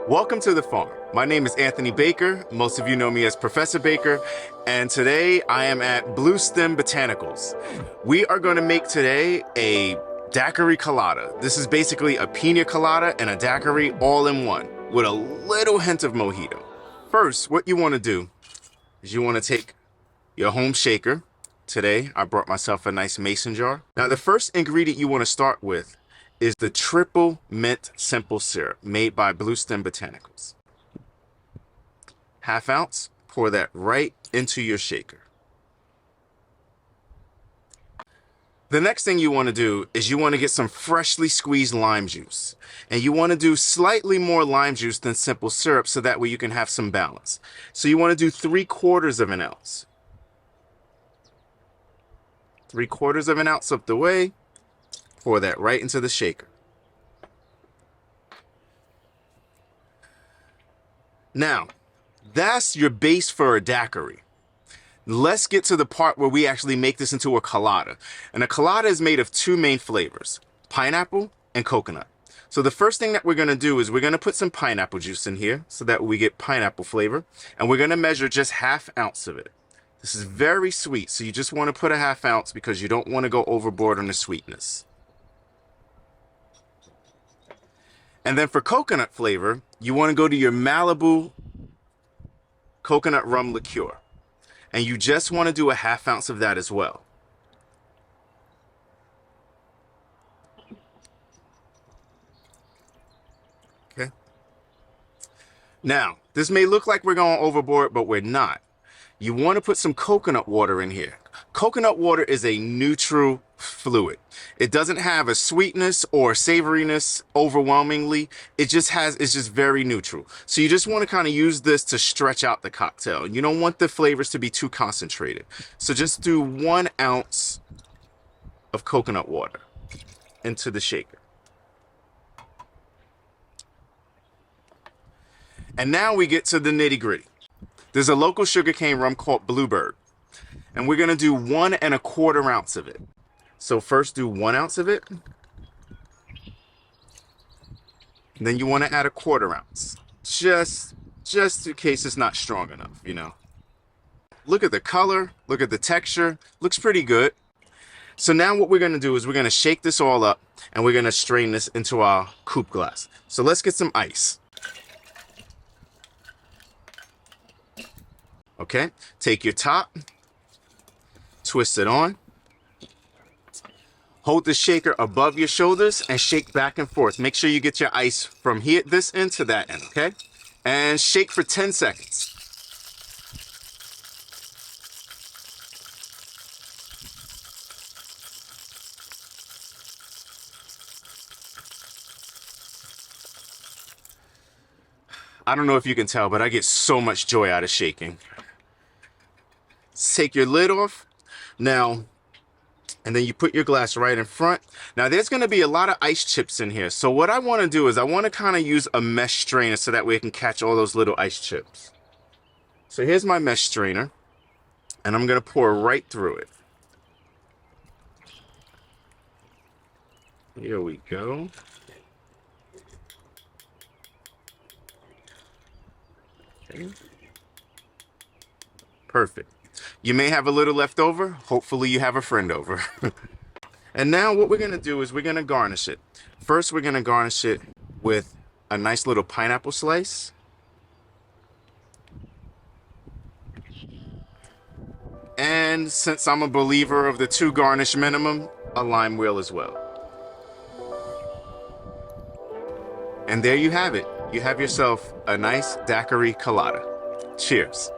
Welcome to the farm. My name is Anthony Baker. Most of you know me as Professor Baker, and today I am at Blue Stem Botanicals. We are going to make today a Daiquiri Colada. This is basically a piña colada and a daiquiri all in one with a little hint of mojito. First, what you want to do is you want to take your home shaker. Today, I brought myself a nice mason jar. Now, the first ingredient you want to start with is the triple mint simple syrup made by Blue Stem Botanicals. Half ounce, pour that right into your shaker. The next thing you want to do is you want to get some freshly squeezed lime juice. And you want to do slightly more lime juice than simple syrup so that way you can have some balance. So you want to do 3/4 of an ounce. 3/4 of an ounce up the way. Pour that right into the shaker. Now, that's your base for a daiquiri. Let's get to the part where we actually make this into a colada. And a colada is made of two main flavors, pineapple and coconut. So the first thing that we're going to do is we're going to put some pineapple juice in here so that we get pineapple flavor. And we're going to measure just half ounce of it. This is very sweet, so you just want to put a half ounce because you don't want to go overboard on the sweetness. And then for coconut flavor, you want to go to your Malibu coconut rum liqueur. And you just want to do a half ounce of that as well. Okay. Now, this may look like we're going overboard, but we're not. You want to put some coconut water in here. Coconut water is a neutral fluid. It doesn't have a sweetness or savoriness overwhelmingly. It's just very neutral. So you just want to kind of use this to stretch out the cocktail. You don't want the flavors to be too concentrated. So just do 1 ounce of coconut water into the shaker. And now we get to the nitty-gritty. There's a local sugarcane rum called Bluebird. And we're going to do 1 1/4 ounce of it. So first do 1 ounce of it. And then you want to add 1/4 ounce. Just in case it's not strong enough, you know. Look at the color, look at the texture, looks pretty good. So now what we're going to do is we're going to shake this all up and we're going to strain this into our coupe glass. So let's get some ice. Okay, take your top, twist it on, hold the shaker above your shoulders and shake back and forth. Make sure you get your ice from here, this end to that end, okay? And shake for 10 seconds. I don't know if you can tell, but I get so much joy out of shaking. Take your lid off now, and then you put your glass right in front. Now there's going to be a lot of ice chips in here, so what I want to do is I want to kind of use a mesh strainer so that way I can catch all those little ice chips. So here's my mesh strainer, and I'm going to pour right through it. Here we go. Okay. Perfect. You may have a little left over. Hopefully you have a friend over. And now what we're going to do is we're going to garnish it. First, we're going to garnish it with a nice little pineapple slice. And since I'm a believer of the 2 garnish minimum, a lime wheel as well. And there you have it. You have yourself a nice daiquiri colada. Cheers.